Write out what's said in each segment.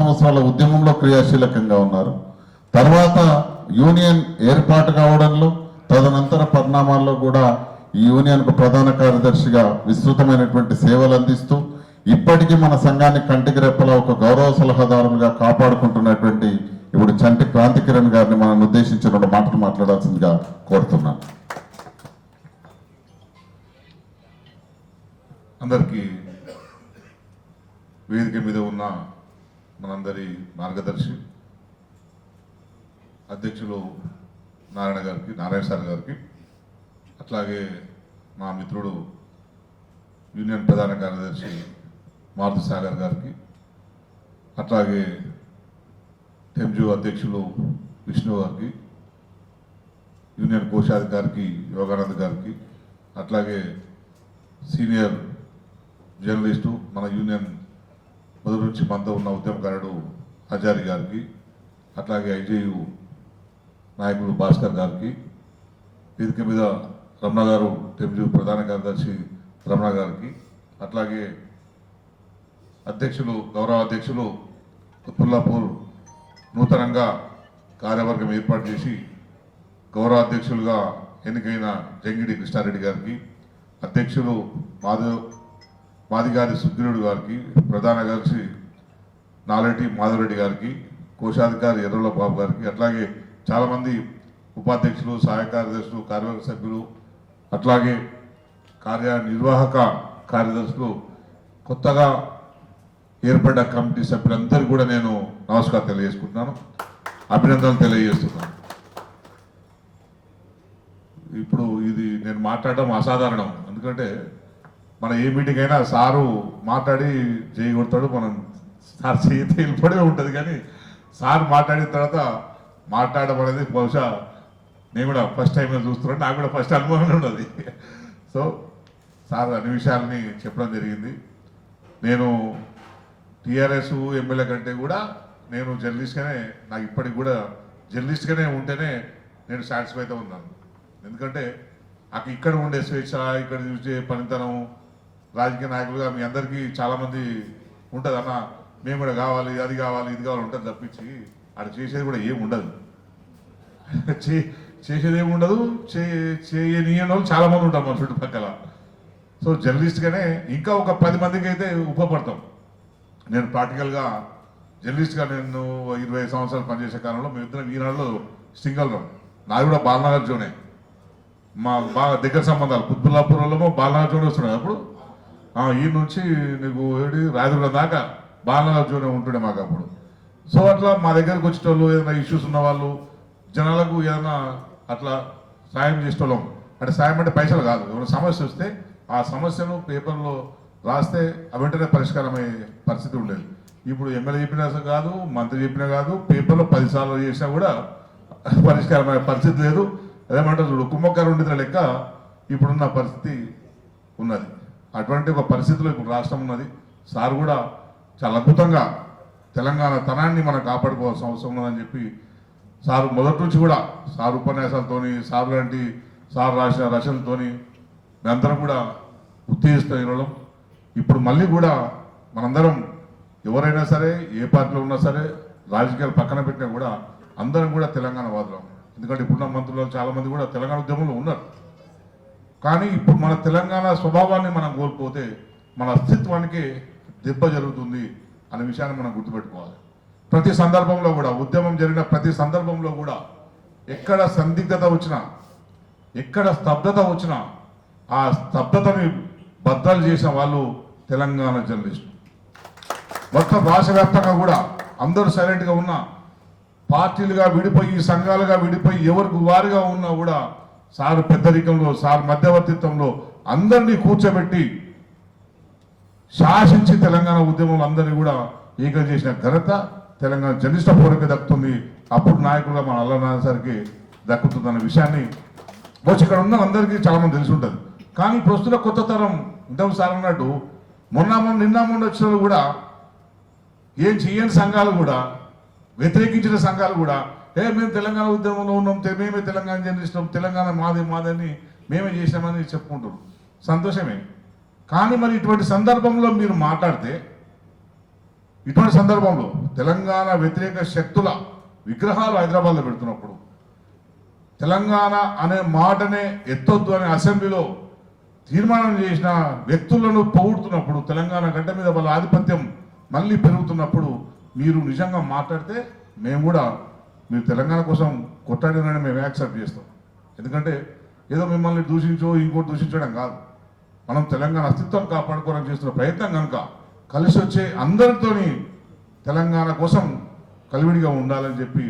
సంవత్సరాల ఉద్యమంలో క్రియాశీలకంగా ఉన్నారు. తర్వాత యూనియన్ ఏర్పాటు కావడంలో తదనంతర పరిణామాల్లో కూడా ఈ యూనియన్కు ప్రధాన కార్యదర్శిగా విస్తృతమైనటువంటి సేవలు అందిస్తూ ఇప్పటికీ మన సంఘాన్ని కంటికి రెప్పలా ఒక గౌరవ సలహాదారులుగా కాపాడుకుంటున్నటువంటి ఇప్పుడు చంటి క్రాంతి కిరణ్ గారిని మనం ఉద్దేశించి 2 మాటలు మాట్లాడాల్సిందిగా కోరుతున్నాను. అందరికీ వేదిక మీద ఉన్న మనందరి మార్గదర్శి అధ్యక్షులు నారాయణ సార్ గారికి, అట్లాగే మా మిత్రుడు యూనియన్ ప్రధాన కార్యదర్శి మారుతి సాగర్ గారికి, అట్లాగే టెంజు అధ్యక్షులు విష్ణు గారికి, యూనియన్ కోశాధికారికి యోగానంద్ గారికి, అట్లాగే సీనియర్ జర్నలిస్టు మన యూనియన్ మొదటి నుంచి మనతో ఉన్న ఉద్యమకారుడు హజారి గారికి, అట్లాగే ఐజేయు నాయకులు భాస్కర్ గారికి, వేదిక మీద రమణ గారు టెంజు ప్రధాన కార్యదర్శి రమణ గారికి, అట్లాగే అధ్యక్షులు గౌరవ అధ్యక్షులు కుత్బుల్లాపూర్ నూతనంగా కార్యవర్గం ఏర్పాటు చేసి గౌరవ అధ్యక్షులుగా ఎన్నికైన జంగిడి కృష్ణారెడ్డి గారికి, అధ్యక్షులు మాదిగారి సుగ్రీవుడు గారికి, ప్రధాన కార్యదర్శి నాలెటి మాధవరెడ్డి గారికి, కోశాధికారి ఎర్రల బాబు గారికి, అట్లాగే చాలామంది ఉపాధ్యక్షులు, సహాయ కార్యదర్శులు, కార్యవర్గ సభ్యులు, అట్లాగే కార్యనిర్వాహక కార్యదర్శులు, కొత్తగా ఏర్పడ్డ కమిటీ సభ్యులందరికీ కూడా నేను నమస్కారం తెలియజేసుకుంటున్నాను, అభినందనలు తెలియజేస్తున్నాను. ఇప్పుడు ఇది నేను మాట్లాడడం అసాధారణం. ఎందుకంటే మన ఏ మీటింగ్ అయినా సారు మాట్లాడి చేయగొడతాడు, మనం సార్ చేతి వెళ్ళిపోవడమే ఉంటుంది. కానీ సార్ మాట్లాడిన తర్వాత మాట్లాడడం అనేది బహుశా నేను కూడా ఫస్ట్ టైం చూస్తున్నాను, నాకు కూడా ఫస్ట్ అనుభవం ఉన్నది. సో సార్ అన్ని విషయాలని చెప్పడం జరిగింది. నేను టీఆర్ఎస్ ఎమ్మెల్యే కంటే కూడా నేను జర్నలిస్ట్గానే, నాకు ఇప్పటికి కూడా జర్నలిస్ట్గానే ఉంటేనే నేను సాటిస్ఫైతో ఉన్నాను. ఎందుకంటే ఇక్కడ ఉండే స్వేచ్ఛ, ఇక్కడ చూసే పనితనం, రాజకీయ నాయకులుగా మీ అందరికీ చాలామంది ఉంటుంది, అన్న మేము కూడా కావాలి, అది కావాలి, ఇది కావాలి ఉంటుంది తప్పించి అక్కడ చేసేది కూడా ఏమి ఉండదు. చేసేది ఏమి ఉండదు, చేయనీయని వాళ్ళు చాలామంది ఉంటారు మన చుట్టుపక్కల. సో జర్నలిస్ట్గానే ఇంకా ఒక 10 మందికి అయితే ఉపయోగపడతాం. నేను ప్రాక్టికల్గా జర్నలిస్ట్గా నేను 25 సంవత్సరాలు పనిచేసే కాలంలో మేమిద్దరం ఈనాడులో సింగల్రం, నాది కూడా బాలనగర్ జోనే, మా బాగా దగ్గర సంబంధాలు. కుత్బుల్లాపూర్లో బాలనగర్ జోనే వస్తున్నాయి. అప్పుడు ఈ నుంచి నీకు రాయదుర్గం దాకా బాలనగర్ జోనే ఉంటుండే మాకు అప్పుడు. సో అట్లా మా దగ్గరకు వచ్చేటోళ్ళు, ఏదైనా ఇష్యూస్ ఉన్న వాళ్ళు, జనాలకు ఏదైనా అట్లా సాయం చేసేటోళ్ళం. అంటే సాయం అంటే పైసలు కాదు, ఏమైనా సమస్య వస్తే ఆ సమస్యను పేపర్లో రాస్తే వెంటనే పరిష్కారం అయ్యే పరిస్థితి ఉండేది. ఇప్పుడు ఎమ్మెల్యే చెప్పినా కాదు, మంత్రి చెప్పినా కాదు, పేపర్లో 10 సార్లు చేసినా కూడా పరిష్కారం అయ్యే పరిస్థితి లేదు. అదేమంటారు చూడు, కుంభకారు ఉండిన లెక్క ఇప్పుడున్న పరిస్థితి ఉన్నది. అటువంటి ఒక పరిస్థితిలో ఇప్పుడు రాష్ట్రం ఉన్నది. సార్ కూడా చాలా అద్భుతంగా తెలంగాణ తనాన్ని మనం కాపాడుకోవాల్సిన అవసరం ఉన్నదని చెప్పి సార్ మొదటి నుంచి కూడా సార్ ఉపన్యాసాలతోని, సార్ లాంటి సార్ రాసిన రచనలతోని మేమందరం కూడా ఉత్తేజిస్తాం ఇవ్వడం. ఇప్పుడు మళ్ళీ కూడా మనందరం ఎవరైనా సరే, ఏ పార్టీలో ఉన్నా సరే, రాజకీయాలు పక్కన పెట్టినా కూడా అందరం కూడా తెలంగాణ వాదులం. ఎందుకంటే ఇప్పుడున్న మంత్రులు చాలామంది కూడా తెలంగాణ ఉద్యమంలో ఉన్నారు. కానీ ఇప్పుడు మన తెలంగాణ స్వభావాన్ని మనం కోల్పోతే మన అస్తిత్వానికి దెబ్బ జరుగుతుంది అనే విషయాన్ని మనం గుర్తుపెట్టుకోవాలి. ప్రతి సందర్భంలో కూడా, ఉద్యమం జరిగిన ప్రతి సందర్భంలో కూడా ఎక్కడ సందిగ్ధత వచ్చినా, ఎక్కడ స్తబ్దత వచ్చినా ఆ స్తబ్దతని బద్దలు చేసిన వాళ్ళు తెలంగాణ జర్నలిస్టులు. మొత్తం రాష్ట్ర వ్యాప్తంగా కూడా అందరూ సైలెంట్గా ఉన్న, పార్టీలుగా విడిపోయి, సంఘాలుగా విడిపోయి, ఎవరికి వారుగా ఉన్నా కూడా సార్ పెద్దరికంలో, సార్ మధ్యవర్తిత్వంలో అందరినీ కూర్చోబెట్టి శాసించి తెలంగాణ ఉద్యమంలో అందరినీ కూడా ఏకం చేసిన ఘనత తెలంగాణ జర్నలిస్టుల పోరుకి దక్కుతుంది. అప్పుడు నాయకులుగా మన అల్లనారాయణ సార్కి దక్కుతుందన్న విషయాన్ని వచ్చి ఇక్కడ ఉన్న అందరికీ చాలామంది తెలిసి ఉంటుంది. కానీ ప్రస్తుత కొత్త తరం ఇంతకు సార్ అన్నట్టు నిన్న వచ్చిన కూడా ఏం చేయని సంఘాలు కూడా, వ్యతిరేకించిన సంఘాలు కూడా, మేము తెలంగాణ ఉద్యమంలో ఉన్నాం, మేమే తెలంగాణ జర్నలిస్టులం, తెలంగాణ మాదని మేమే చేసినామని చెప్పుకుంటారు. సంతోషమే. కానీ మరి ఇటువంటి సందర్భంలో మీరు మాట్లాడితే ఇటువంటి సందర్భంలో తెలంగాణ వ్యతిరేక శక్తుల విగ్రహాలు హైదరాబాద్లో పెడుతున్నప్పుడు, తెలంగాణ అనే మాటనే ఎత్తొద్దు అనే అసెంబ్లీలో తీర్మానం చేసిన వ్యక్తులను పొగుడుతున్నప్పుడు, తెలంగాణ గడ్డ మీద వాళ్ళ ఆధిపత్యం మళ్ళీ పెరుగుతున్నప్పుడు మీరు నిజంగా మాట్లాడితే మేము కూడా మీరు తెలంగాణ కోసం కొట్టాడినని మేము యాక్సెప్ట్ చేస్తాం. ఎందుకంటే ఏదో మిమ్మల్ని దూషించో ఇంకోటి దూషించడం కాదు, మనం తెలంగాణ అస్తిత్వాన్ని కాపాడుకోవడానికి చేస్తున్న ప్రయత్నం కనుక కలిసి వచ్చే అందరితోని తెలంగాణ కోసం కలివిడిగా ఉండాలని చెప్పి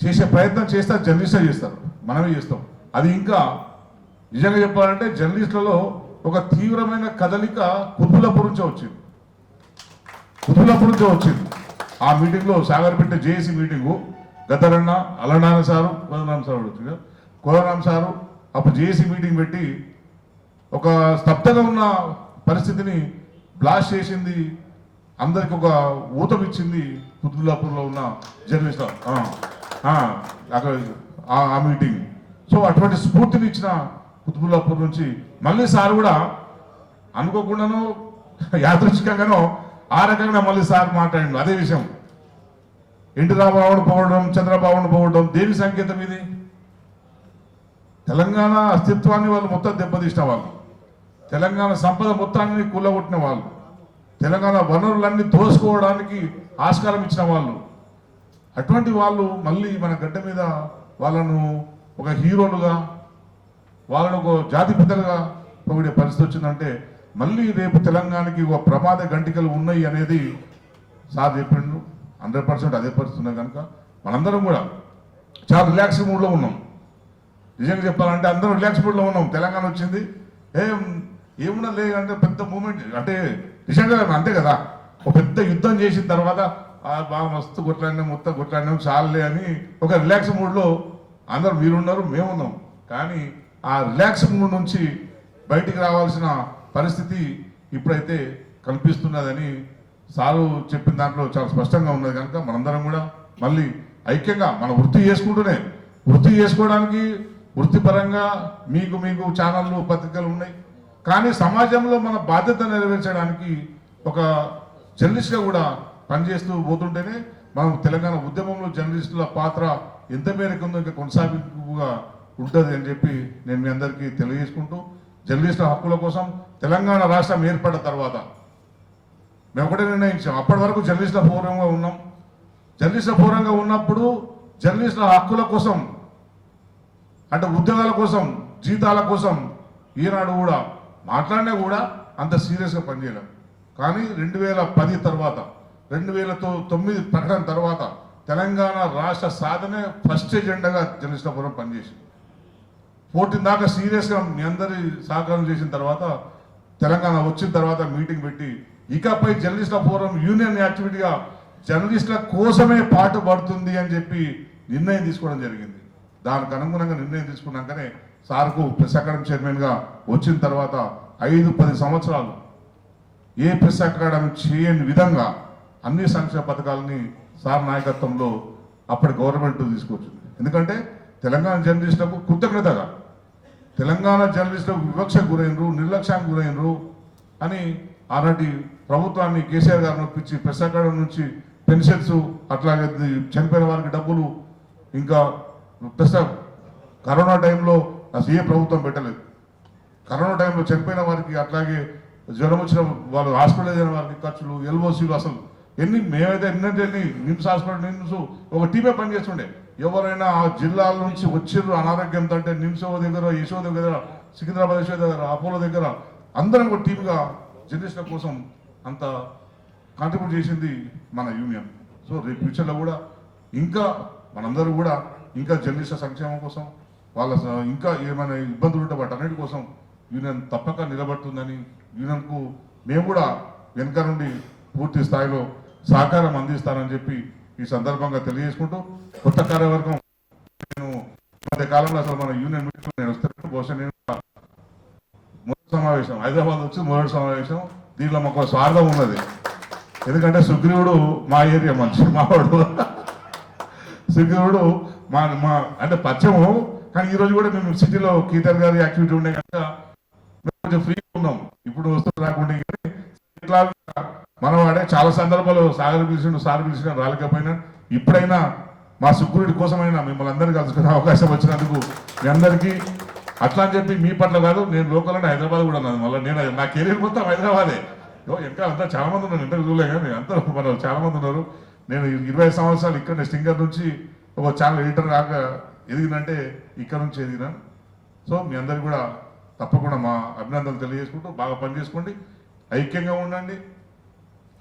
చేసే ప్రయత్నం చేస్తే జర్నలిస్టే చేస్తారు, మనమే చేస్తాం. అది ఇంకా నిజంగా చెప్పాలంటే జర్నలిస్టులలో ఒక తీవ్రమైన కదలిక కుతుబులాపూర్ నుంచే వచ్చింది. కుతుబులాపూర్ నుంచే వచ్చింది. ఆ మీటింగ్లో సాగర్పేట జేఏసీ మీటింగు గద్దరన్న, అలనారాయణ సారు, కోదరాం సారు వచ్చింది. కోదరాం సారు అప్పుడు జేఏసీ మీటింగ్ పెట్టి ఒక స్తబ్దగా ఉన్న పరిస్థితిని బ్లాస్ట్ చేసింది, అందరికి ఒక ఊతమిచ్చింది కుతుబులాపూర్లో ఉన్న జర్నలిస్టులు అక్కడ ఆ మీటింగ్. సో అటువంటి స్ఫూర్తిని ఇచ్చిన కుతుబులాపూర్ నుంచి మళ్ళీ సార్ కూడా అనుకోకుండానో యాదృచ్ఛికంగానో ఆ రకంగా మళ్ళీ సార్ మాట్లాడిండు అదే విషయం. ఎన్టీ రామారావును పోవడం, చంద్రబాబును పోవడం దేని సంకేతం ఇది? తెలంగాణ అస్తిత్వాన్ని వాళ్ళు మొత్తం దెబ్బతీసిన వాళ్ళు, తెలంగాణ సంపద మొత్తాన్ని కూలగొట్టిన వాళ్ళు, తెలంగాణ వనరులన్నీ దోసుకోవడానికి ఆస్కారం ఇచ్చిన వాళ్ళు, అటువంటి వాళ్ళు మళ్ళీ మన గడ్డ మీద వాళ్ళను ఒక హీరోలుగా, వాళ్ళను ఒక జాతిపితలుగా పొగిడే పరిస్థితి వచ్చిందంటే మళ్ళీ రేపు తెలంగాణకి ఒక ప్రమాద గంటికలు ఉన్నాయి అనేది సార్ చెప్పిండు. 100% అదే పరిస్థితి ఉన్నాయి కనుక మనందరం కూడా చాలా రిలాక్స్ మూడ్లో ఉన్నాం. నిజంగా చెప్పాలంటే అందరం రిలాక్స్ మూడ్లో ఉన్నాం. తెలంగాణ వచ్చింది, ఏమున్నా లేదంటే పెద్ద మూమెంట్ అంటే నిజంగా అంతే కదా, ఒక పెద్ద యుద్ధం చేసిన తర్వాత బాగా మస్తు కొట్లాడినాం, మొత్తం కొట్లాడినాం చాలులే అని ఒక రిలాక్స్ మూడ్లో అందరూ మీరున్నారు, మేమున్నాం. కానీ ఆ రిలాక్స్ మూడ్ నుంచి బయటికి రావాల్సిన పరిస్థితి ఇప్పుడైతే కనిపిస్తున్నదని సారు చెప్పిన దాంట్లో చాలా స్పష్టంగా ఉన్నది. కనుక మనందరం కూడా మళ్ళీ ఐక్యంగా మన వృత్తి చేసుకోవడానికి వృత్తిపరంగా మీకు ఛానళ్ళు, పత్రికలు ఉన్నాయి. కానీ సమాజంలో మన బాధ్యత నెరవేర్చడానికి ఒక జర్నలిస్ట్గా కూడా పనిచేస్తూ పోతుంటేనే మనం తెలంగాణ ఉద్యమంలో జర్నలిస్టుల పాత్ర ఎంత మేరకు ఉందో ఇంకా కొనసాగింపుగా ఉంటుంది అని చెప్పి నేను మీ అందరికీ తెలియజేసుకుంటూ, జర్నలిస్టుల హక్కుల కోసం తెలంగాణ రాష్ట్రం ఏర్పడిన తర్వాత మేము ఒకటే నిర్ణయించాం. అప్పటి వరకు జర్నలిస్టుల పూర్వంగా ఉన్నాం. జర్నలిస్టుల పూర్వంగా ఉన్నప్పుడు జర్నలిస్టుల హక్కుల కోసం అంటే ఉద్యోగాల కోసం, జీతాల కోసం ఈనాడు కూడా మాట్లాడినా కూడా అంత సీరియస్గా పనిచేయలేం. కానీ 2010 తర్వాత 2009 ప్రకటన తర్వాత తెలంగాణ రాష్ట్ర సాధనే ఫస్ట్ ఎజెండాగా జర్నలిస్టుల ఫోరం పనిచేసింది. 14 దాకా సీరియస్గా మీ అందరి సహకారం చేసిన తర్వాత తెలంగాణ వచ్చిన తర్వాత మీటింగ్ పెట్టి ఇకపై జర్నలిస్టుల ఫోరం యూనియన్ యాక్టివిటీగా జర్నలిస్టుల కోసమే పాటుపడుతుంది అని చెప్పి నిర్ణయం తీసుకోవడం జరిగింది. దానికి అనుగుణంగా నిర్ణయం తీసుకున్నాకనే సార్కు ప్రెస్ అకాడమీ చైర్మన్గా వచ్చిన తర్వాత 5-10 సంవత్సరాలు ఏ ప్రెస్ అకాడమీ చేయని విధంగా అన్ని సంక్షేమ పథకాలని సార్ నాయకత్వంలో అప్పటి గవర్నమెంట్ తీసుకొచ్చింది. ఎందుకంటే తెలంగాణ జర్నలిస్టులకు కృతజ్ఞతగా, తెలంగాణ జర్నలిస్టులకు వివక్షకు గురైనరు, నిర్లక్ష్యానికి గురైనరు అని ఆనాటి ప్రభుత్వాన్ని కేసీఆర్ గారిని ఒప్పించి ప్రెస్ అకాడమీ నుంచి పెన్షన్స్, అట్లాగే చనిపోయిన వారికి డబ్బులు, ఇంకా ప్రెస్ కరోనా టైంలో అసలు ఏ ప్రభుత్వం పెట్టలేదు. కరోనా టైంలో చనిపోయిన వారికి, అట్లాగే జ్వరం వచ్చిన వాళ్ళు హాస్పిటల్ అయిన వారికి ఖర్చులు, ఎల్ఓసీలు, అసలు మేమైతే ఎన్ని నిమ్స్ హాస్పిటల్ నిమ్స్ ఒక టీమే పనిచేస్తుండే. ఎవరైనా ఆ జిల్లాల నుంచి వచ్చిర్రు అనారోగ్యంతో అంటే నిమ్స్ దగ్గర, యశోద దగ్గర, సికింద్రాబాద్ యశోద దగ్గర, అపోలో దగ్గర అందరం ఒక టీమ్గా జర్నలిస్టుల కోసం అంత కాంట్రిబ్యూట్ చేసింది మన యూనియన్. సో రేపు ఫ్యూచర్లో కూడా ఇంకా మనందరూ కూడా ఇంకా జర్నలిస్టుల సంక్షేమం కోసం, వాళ్ళ ఇంకా ఏమైనా ఇబ్బందులు ఉంటే వాటి అన్నిటి కోసం యూనియన్ తప్పక నిలబడుతుందని, యూనియన్కు మేము కూడా వెనుక నుండి పూర్తి స్థాయిలో సహకారం అందిస్తానని చెప్పి ఈ సందర్భంగా తెలియజేసుకుంటూ, కొత్త కార్యవర్గం నేను మధ్య కాలంలో అసలు మన యూనియన్ మీటింగ్లో నేను వస్తాను. బహుశా నేను మొదటి సమావేశం హైదరాబాద్ వచ్చి మొదటి సమావేశం. దీనిలో మాకు స్వార్థం ఉన్నది. ఎందుకంటే సుగ్రీవుడు మా ఏరియా మనిషి, మావాడు సుగ్రీవుడు మా అంటే పచ్చము. కానీ ఈరోజు కూడా మేము సిటీలో కీతర్ గారి యాక్టివిటీ ఉండే కనుక మేము కొంచెం ఫ్రీగా ఉన్నాం. ఇప్పుడు వస్తూ రాకుండా ఇట్లా మనవాడే చాలా సందర్భాలు సాగర్ పిలిచిండు సార్ పిలిచిన రాలేకపోయినా ఇప్పుడైనా మా సెక్యూరిటీ కోసమైనా మిమ్మల్ని అందరినీ కలుసుకునే అవకాశం వచ్చినందుకు మీ అందరికీ అట్లా అని చెప్పి మీ పట్ల కాదు, నేను లోకల్ అంటే హైదరాబాద్ కూడా ఉన్నాను. మళ్ళీ నేను నా కెరీర్ మొత్తం హైదరాబాదే. ఇంకా అంతా చాలా మంది ఉన్నారు, ఇంటర్వ్యూ చూడలే కానీ అందరూ మన చాలా మంది ఉన్నారు. నేను 20 సంవత్సరాలు ఇక్కడ స్టింగర్ నుంచి ఒక ఛానల్ ఎడిటర్ కాక ఎదిగినంటే ఇక్కడ నుంచి ఎదిగినా. సో మీ అందరికి కూడా తప్పకుండా మా అభినందనలు తెలియజేసుకుంటూ బాగా పనిచేసుకోండి, ఐక్యంగా ఉండండి.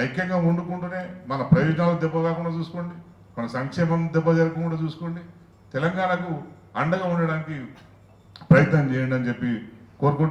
ఐక్యంగా వండుకుంటూనే మన ప్రయోజనాలు దెబ్బ కాకుండా చూసుకోండి, మన సంక్షేమం దెబ్బ జరగకుండా చూసుకోండి, తెలంగాణకు అండగా ఉండడానికి ప్రయత్నం చేయండి అని చెప్పి కోరుకుంటూ